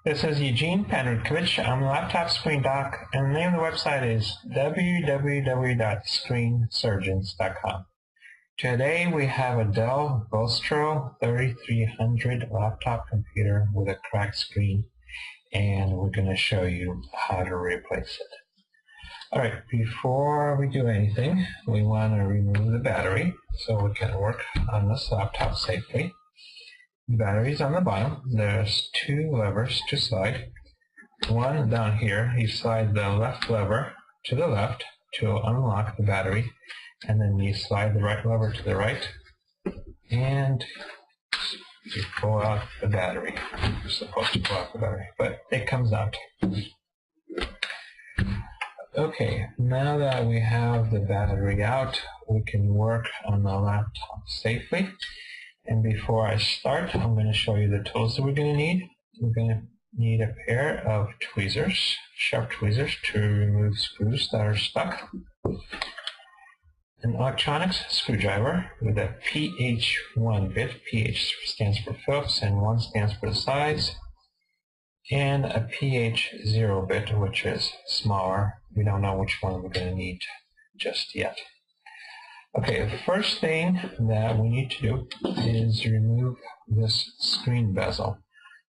This is Eugene Panrudkovich. I'm a laptop screen doc, and the name of the website is www.screensurgeons.com. Today we have a Dell Vostro 3300 laptop computer with a cracked screen, and we're going to show you how to replace it. Alright, before we do anything, we want to remove the battery so we can work on this laptop safely. The battery's on the bottom. There's two levers to slide. One down here, you slide the left lever to the left to unlock the battery, and then you slide the right lever to the right, and you pull out the battery. You're supposed to pull out the battery, but it comes out. Okay, now that we have the battery out, we can work on the laptop safely. And before I start, I'm going to show you the tools that we're going to need. We're going to need a pair of tweezers, sharp tweezers, to remove screws that are stuck. An electronics screwdriver with a PH1 bit. PH stands for Phillips and 1 stands for the size. And a PH0 bit, which is smaller. We don't know which one we're going to need just yet. Okay, the first thing that we need to do is remove this screen bezel.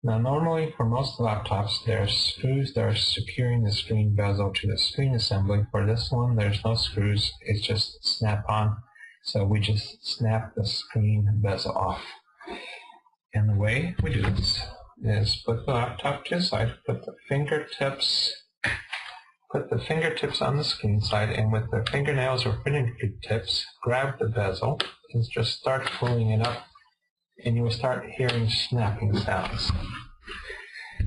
Now normally for most laptops there's screws that are securing the screen bezel to the screen assembly. For this one there's no screws, it's just snap-on. So we just snap the screen bezel off. And the way we do this is put the laptop to the side, put the fingertips on the screen side, and with the fingernails or fingertips, grab the bezel and just start pulling it up, and you will start hearing snapping sounds.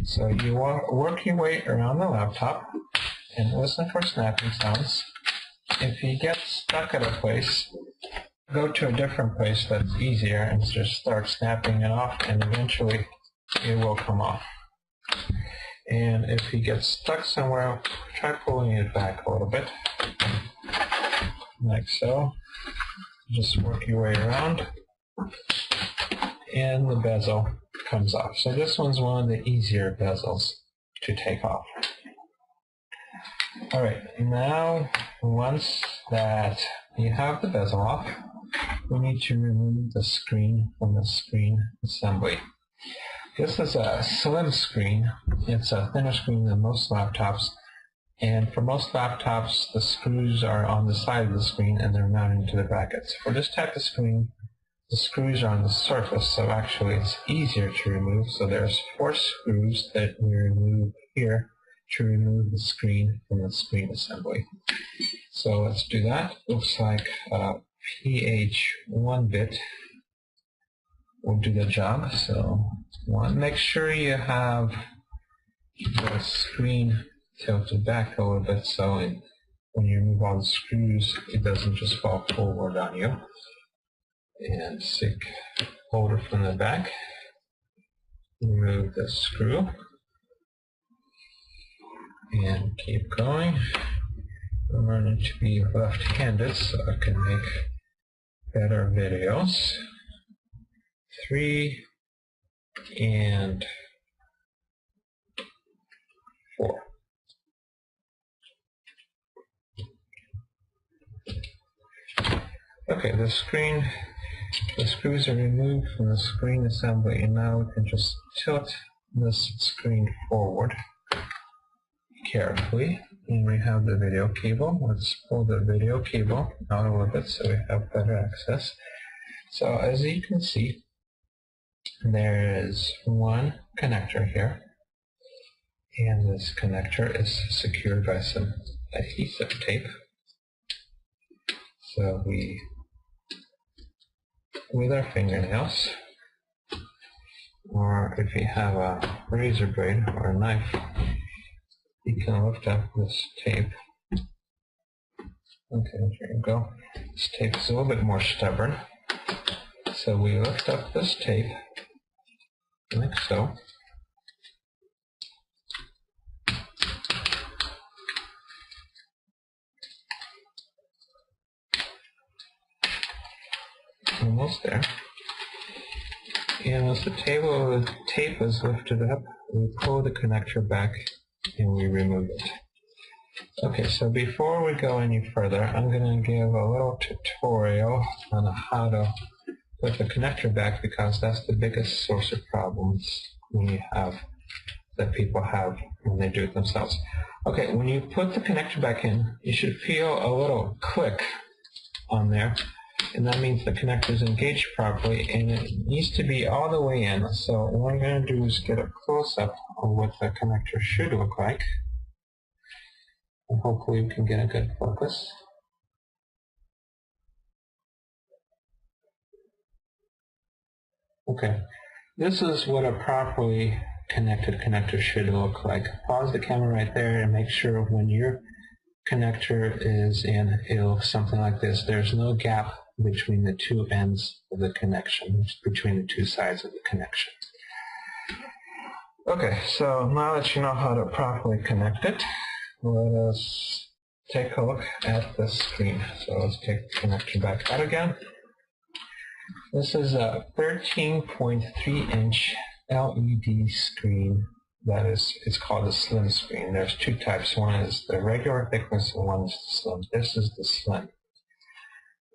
So you work your way around the laptop and listen for snapping sounds. If you get stuck at a place, go to a different place that's easier and just start snapping it off, and eventually it will come off. And if you get stuck somewhere, try pulling it back a little bit, like so. Just work your way around, and the bezel comes off. So this one's one of the easier bezels to take off. Alright, now once that you have the bezel off, we need to remove the screen from the screen assembly. This is a slim screen. It's a thinner screen than most laptops, and for most laptops the screws are on the side of the screen and they're mounted to the brackets. For this type of screen, the screws are on the surface, so actually it's easier to remove. So there's 4 screws that we remove here to remove the screen from the screen assembly. So let's do that. Looks like a PH1 bit will do the job. So make sure you have the screen tilted back a little bit so when you remove all the screws it doesn't just fall forward on you. And stick holder from the back. Remove the screw and keep going. I'm learning to be left-handed so I can make better videos. 3 and 4. Okay, the screws are removed from the screen assembly, and now we can just tilt this screen forward carefully. And we have the video cable. Let's pull the video cable out a little bit so we have better access. So as you can see, there is one connector here, and this connector is secured by some adhesive tape. So we, with our fingernails, or if you have a razor blade or a knife, you can lift up this tape. Okay, there you go. This tape is a little bit more stubborn. So we lift up this tape like so. Almost there. and as the tape is lifted up, we pull the connector back and we remove it. Okay, so before we go any further, I'm going to give a little tutorial on how to put the connector back, because that's the biggest source of problems that people have when they do it themselves. Okay, when you put the connector back in, you should feel a little click on there, and that means the connector is engaged properly, and it needs to be all the way in. So what I'm going to do is get a close-up of what the connector should look like, and hopefully we can get a good focus. Okay, this is what a properly connected connector should look like. Pause the camera right there and make sure when your connector is in, it'll look something like this. There's no gap between the two ends of the connection, between the two sides of the connection. Okay, so now that you know how to properly connect it, let us take a look at the screen. So let's take the connector back out again. This is a 13.3-inch LED screen it's called a slim screen. There's two types. One is the regular thickness and one is the slim. This is the slim.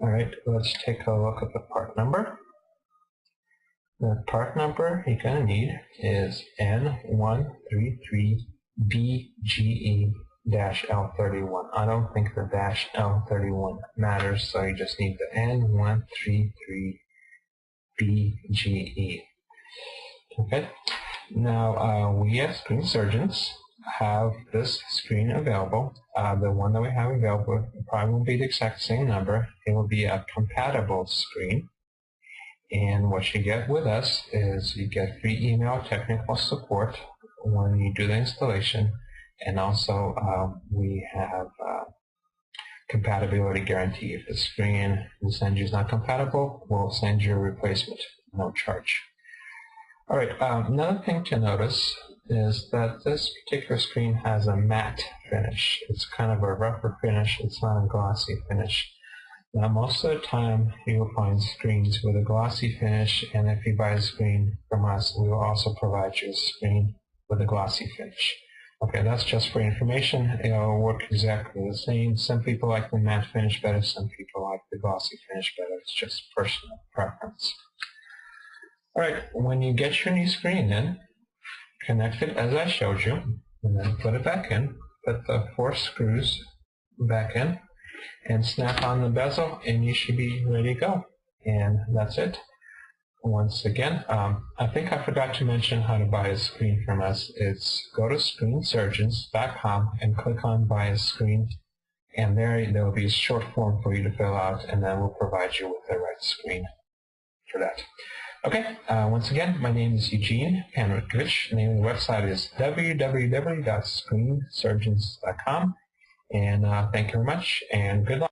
Alright, let's take a look at the part number. The part number you're going to need is N133BGE-L31. I don't think the -L31 matters, so you just need the N133BGE. Okay. Now, we as screen surgeons have this screen available. The one that we have available probably won't be the exact same number. It will be a compatible screen. And what you get with us is you get free email technical support when you do the installation. And also, we have compatibility guarantee. If the screen we send you is not compatible, we'll send you a replacement, no charge. Alright, another thing to notice is that this particular screen has a matte finish. It's kind of a rougher finish, it's not a glossy finish. Now most of the time you will find screens with a glossy finish, and if you buy a screen from us, we will also provide you a screen with a glossy finish. Okay, that's just for information. It'll work exactly the same. Some people like the matte finish better, some people like the glossy finish better. It's just personal preference. Alright, when you get your new screen in, connect it as I showed you, and then put it back in. Put the 4 screws back in, and snap on the bezel, and you should be ready to go. And that's it. Once again, I think I forgot to mention how to buy a screen from us. It's go to screensurgeons.com and click on Buy a Screen, and there will be a short form for you to fill out, and then we'll provide you with the right screen for that. Okay, once again, my name is Eugene Panrutkovich. The name of the website is www.screensurgeons.com. And thank you very much, and good luck.